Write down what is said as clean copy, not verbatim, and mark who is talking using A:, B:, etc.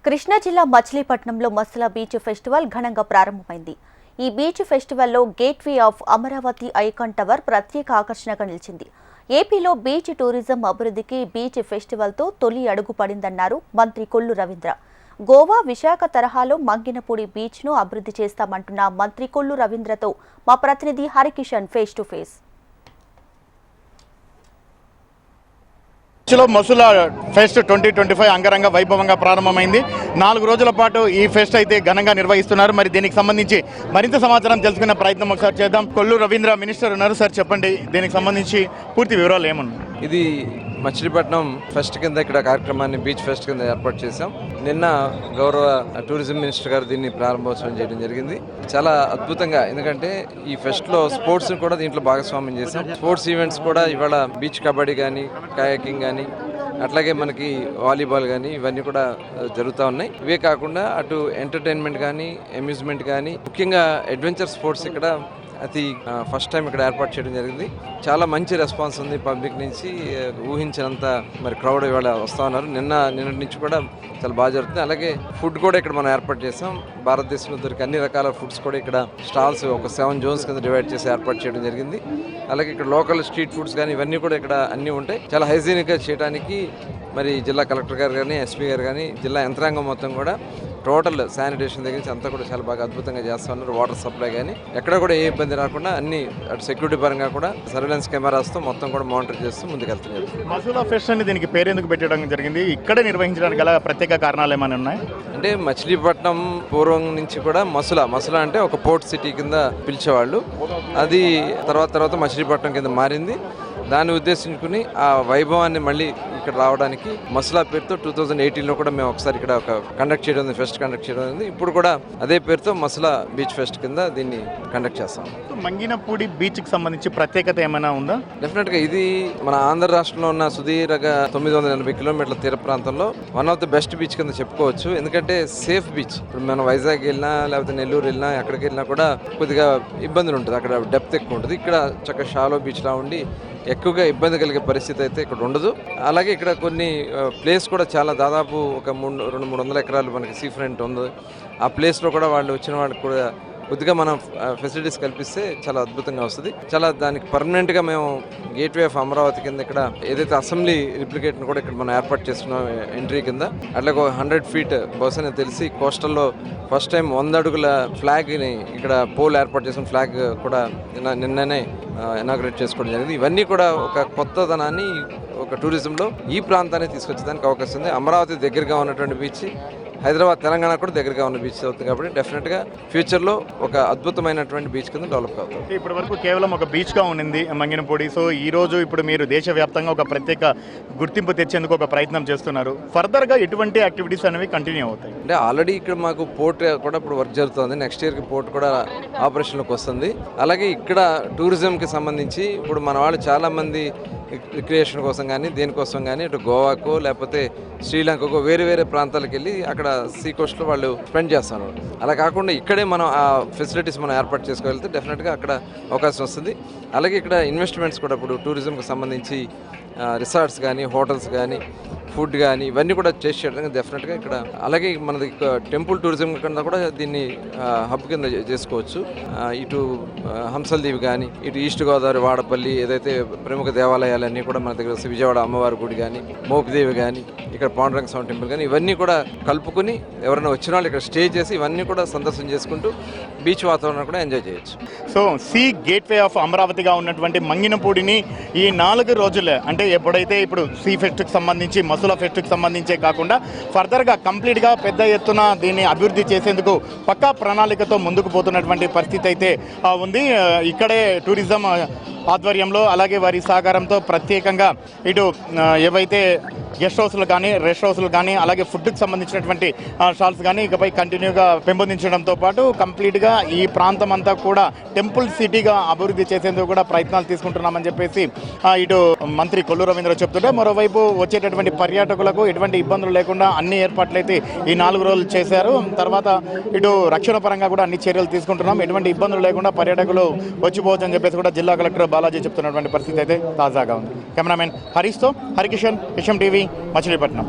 A: కృష్ణా జిల్లా మచిలీపట్నంలో మసలా beach festival ఘనంగా ప్రారంభమైంది. ఈ బీచ్ ఫెస్టివల్లో gateway of Amaravati icon tower ప్రత్యేక ఆకర్షణగా నిలిచింది. ఏపీలో బీచ్ టూరిజం అభివృద్ధికి బీచ్ ఫెస్టివల్తో తొలి అడుగు పడిందన్నారు మంత్రి కొల్లు రవీంద్ర. గోవా, విశాఖ తరహాలో మంగినపూడి బీచ్ను అభివృద్ధి చేస్తామంటున్న మంత్రి కొల్లు రవీంద్రతో మా ప్రతినిధి Harikishan face to face.
B: Masula fest 2025 అంగరంగ వైభవంగా ప్రారంభమైంది. 4 రోజుల పాటు ఈ ఫెస్ట్ అయితే ఘనంగా నిర్వహిస్తున్నారు. మరి దీనికి సంబంధించి మరింత సమాచారం తెలుసుకునే ప్రయత్నం ఒకసారి చేద్దాం. కొల్లు రవీంద్ర మినిస్టర్ ఉన్నారు. సార్ చెప్పండి, దీనికి సంబంధించి పూర్తి వివరాలు ఏమన్నా?
C: ఇది మచిలీపట్నం ఫెస్ట్ కింద ఇక్కడ కార్యక్రమాన్ని బీచ్ ఫెస్ట్ కింద ఏర్పాటు చేశాం. నిన్న గౌరవ టూరిజం మినిస్టర్ గారు దీన్ని ప్రారంభోత్సవం చేయడం జరిగింది. చాలా అద్భుతంగా, ఎందుకంటే ఈ ఫెస్ట్ లో స్పోర్ట్స్ కూడా దీంట్లో భాగస్వామ్యం చేశాం. స్పోర్ట్స్ ఈవెంట్స్ కూడా ఇవాళ బీచ్ కబడ్డీ కానీ, కయాకింగ్ కానీ, అట్లాగే మనకి వాలీబాల్ కానీ ఇవన్నీ కూడా జరుగుతూ ఉన్నాయి. ఇవే కాకుండా అటు ఎంటర్టైన్మెంట్ కానీ, అమ్యూజ్మెంట్ కానీ, ముఖ్యంగా అడ్వెంచర్ స్పోర్ట్స్ ఇక్కడ ఫస్ట్ టైం ఇక్కడ ఏర్పాటు చేయడం జరిగింది. చాలా మంచి రెస్పాన్స్ ఉంది పబ్లిక్ నుంచి. ఊహించినంత మరి క్రౌడ్ ఇవాళ వస్తూ ఉన్నారు. నిన్నటి నుంచి కూడా చాలా బాగా జరుగుతుంది. అలాగే ఫుడ్ కూడా ఇక్కడ మనం ఏర్పాటు చేసాం. భారతదేశంలో దొరికే అన్ని రకాల ఫుడ్స్ కూడా ఇక్కడ స్టాల్స్ ఒక 7 జోన్స్ కింద డివైడ్ చేసి ఏర్పాటు చేయడం జరిగింది. అలాగే ఇక్కడ లోకల్ స్ట్రీట్ ఫుడ్స్ కానీ ఇవన్నీ కూడా ఇక్కడ అన్నీ ఉంటాయి. చాలా హైజీనిక్గా చేయడానికి మరి జిల్లా కలెక్టర్ గారు కానీ, ఎస్పీ గారు కానీ, జిల్లా యంత్రాంగం మొత్తం కూడా టోటల్ శానిటేషన్ దగ్గర నుంచి అంతా కూడా చాలా బాగా అద్భుతంగా చేస్తూ ఉన్నారు. వాటర్ సప్లై కానీ ఎక్కడ కూడా ఏ ఇబ్బంది రాకుండా అన్ని అటు సెక్యూరిటీ పరంగా కూడా సర్వేలెన్స్ కెమెరాస్తో మొత్తం కూడా మానిటర్ చేస్తూ ముందుకెళ్తున్నారు.
B: మసులా ఫెస్ట్ అని దీనికి పేరు ఎందుకు పెట్టడం జరిగింది? ఇక్కడే నిర్వహించడానికి గల ప్రత్యేక కారణాలు ఏమైనా ఉన్నాయి?
C: అంటే మచిలీపట్నం పూర్వం నుంచి కూడా మసులా అంటే ఒక పోర్ట్ సిటీ కింద పిలిచేవాళ్ళు. అది తర్వాత మచిలీపట్నం కింద మారింది. దాన్ని ఉద్దేశించుకుని ఆ వైభవాన్ని మళ్ళీ ఇక్కడ రావడానికి మసులా పేరుతో 2018లో కూడా మేము ఒకసారి ఇక్కడ కండక్ట్ చేయడం, ఫెస్ట్ కండక్ట్ చేయడం ఉంది. ఇప్పుడు కూడా అదే పేరుతో మసులా బీచ్ ఫెస్ట్ కింద దీన్ని కండక్ట్ చేస్తాం.
B: మంగినపూడి బీచ్ కి సంబంధించి ప్రత్యేకత ఏమైనా ఉందా?
C: డెఫినెట్ గా ఇది మన ఆంధ్ర రాష్ట్రంలో ఉన్న సుదీర్ఘ 980 కిలోమీటర్ల తీర ప్రాంతంలో one of the best beach కింద చెప్పుకోవచ్చు. ఎందుకంటే సేఫ్ బీచ్. ఇప్పుడు మనం వైజాగ్ వెళ్ళినా లేకపోతే నెల్లూరు వెళ్ళినా ఎక్కడికి వెళ్ళినా కూడా కొద్దిగా ఇబ్బందులు ఉంటుంది. అక్కడ డెప్త్ ఎక్కువ ఉంటుంది. ఇక్కడ చక్కగా షాలో బీచ్ లా ఉండి ఎక్కువగా ఇబ్బంది కలిగే పరిస్థితి అయితే ఇక్కడ ఉండదు. అలాగే ఇక్కడ కొన్ని ప్లేస్ కూడా చాలా దాదాపు ఒక 200-300 ఎకరాలు మనకి సీ ఫ్రంట్ ఉంది. ఆ ప్లేస్లో కూడా వాళ్ళు వచ్చిన వాళ్ళకి కూడా కొద్దిగా మనం ఫెసిలిటీస్ కల్పిస్తే చాలా అద్భుతంగా వస్తుంది. చాలా దానికి పర్మనెంట్గా మేము గేట్వే ఆఫ్ అమరావతి కింద ఇక్కడ ఏదైతే అసెంబ్లీ రిప్లికేట్ను కూడా ఇక్కడ మనం ఏర్పాటు చేసుకున్నాం ఎంట్రీ కింద. అట్లాగే 100 ఫీట్ బహుశా తెలిసి కోస్టల్లో ఫస్ట్ టైం 100 అడుగుల ఫ్లాగ్ని ఇక్కడ పోల్ ఏర్పాటు చేసిన ఫ్లాగ్ కూడా నిన్ననే ఇనాగ్రేట్ చేసుకోవడం జరిగింది. ఇవన్నీ కూడా ఒక కొత్తదనాన్ని ఒక టూరిజంలో ఈ ప్రాంతాన్ని తీసుకొచ్చేదానికి అవకాశం ఉంది. అమరావతి దగ్గరగా ఉన్నటువంటి బీచ్, హైదరాబాద్, తెలంగాణ కూడా దగ్గరగా ఉన్న బీచ్ అవుతుంది. కాబట్టి డెఫినెట్గా ఫ్యూచర్లో ఒక అద్భుతమైనటువంటి బీచ్ కింద డెవలప్ అవుతుంది.
B: ఇప్పటి వరకు కేవలం ఒక బీచ్గా ఉండింది మంగినపూడి. సో ఈ రోజు ఇప్పుడు మీరు దేశవ్యాప్తంగా ఒక ప్రత్యేక గుర్తింపు తెచ్చేందుకు ఒక ప్రయత్నం చేస్తున్నారు. ఫర్దర్గా ఎటువంటి యాక్టివిటీస్ అనేవి కంటిన్యూ అవుతాయి?
C: అంటే ఆల్రెడీ ఇక్కడ మాకు పోర్ట్ కూడా ఇప్పుడు వర్క్ జరుగుతుంది. నెక్స్ట్ ఇయర్కి పోర్ట్ కూడా ఆపరేషన్లోకి వస్తుంది. అలాగే ఇక్కడ టూరిజంకి సంబంధించి ఇప్పుడు మన వాళ్ళు చాలామంది రిక్రియేషన్ కోసం కానీ దేనికోసం కానీ ఇటు గోవాకో లేకపోతే శ్రీలంకకో వేరే ప్రాంతాలకు వెళ్ళి అక్కడ సీ కోస్ట్లో వాళ్ళు స్పెండ్ చేస్తారు. అలా కాకుండా ఇక్కడే మనం ఆ ఫెసిలిటీస్ మనం ఏర్పాటు చేసుకోగలిగితే డెఫినెట్గా అక్కడ అవకాశం వస్తుంది. అలాగే ఇక్కడ ఇన్వెస్ట్మెంట్స్ కూడా ఇప్పుడు టూరిజంకి సంబంధించి రిసార్ట్స్ కానీ, హోటల్స్ కానీ, ఫుడ్ కానీ ఇవన్నీ కూడా టేస్ట్ చేయడానికి డెఫినెట్గా ఇక్కడ. అలాగే మనది టెంపుల్ టూరిజం కింద కూడా దీన్ని హబ్ కింద చేసుకోవచ్చు. ఇటు హంసల్దీవి కానీ, ఇటు ఈస్ట్ గోదావరి, వాడపల్లి ఏదైతే ప్రముఖ దేవాలయాలన్నీ కూడా మన దగ్గర విజయవాడ అమ్మవారి గుడి కానీ, మోపిదేవి కానీ, ఇక్కడ పాండురంగ స్వామి టెంపుల్ కానీ ఇవన్నీ కూడా కలుపుకొని ఎవరైనా వచ్చిన వాళ్ళు ఇక్కడ స్టే చేసి ఇవన్నీ కూడా సందర్శన చేసుకుంటూ బీచ్ వాతావరణం కూడా ఎంజాయ్ చేయొచ్చు.
B: సో సీ గేట్వే ఆఫ్ అమరావతిగా ఉన్నటువంటి మంగినపూడిని ఈ 4 రోజులే, అంటే ఎప్పుడైతే ఇప్పుడు సీ ఫెస్ట్కి సంబంధించి మసులా ఫెస్ట్కి సంబంధించే కాకుండా ఫర్దర్గా కంప్లీట్గా పెద్ద ఎత్తున దీన్ని అభివృద్ధి చేసేందుకు పక్కా ప్రణాళికతో ముందుకు పోతున్నటువంటి పరిస్థితి అయితే ఉంది. ఇక్కడే టూరిజం ఆధ్వర్యంలో అలాగే వారి సహకారంతో ప్రత్యేకంగా ఇటు ఏవైతే గెస్ట్ హౌస్లు కానీ, రెస్ట్ హౌస్లు కానీ, అలాగే ఫుడ్కి సంబంధించినటువంటి స్టాల్స్ కానీ ఇకపై కంటిన్యూగా పెంపొందించడంతో పాటు కంప్లీట్గా ఈ ప్రాంతం అంతా కూడా టెంపుల్ సిటీగా అభివృద్ధి చేసేందుకు కూడా ప్రయత్నాలు తీసుకుంటున్నామని చెప్పేసి ఇటు మంత్రి కొల్లు రవీంద్ర చెప్తుంటే, మరోవైపు వచ్చేటటువంటి పర్యాటకులకు ఎటువంటి ఇబ్బందులు లేకుండా అన్ని ఏర్పాట్లు అయితే ఈ 4 రోజులు చేశారు. తర్వాత ఇటు రక్షణ పరంగా కూడా అన్ని చర్యలు తీసుకుంటున్నాం. ఎటువంటి ఇబ్బందులు లేకుండా పర్యాటకులు వచ్చిపోవచ్చు అని చెప్పేసి కూడా జిల్లా కలెక్టర్ బాలాజీ చెప్తున్నటువంటి పరిస్థితి అయితే తాజాగా ఉంది. కెమెరామెన్ హరీష్తో హరికిషన్, విషయం టీవీ, మచిలీపట్నం.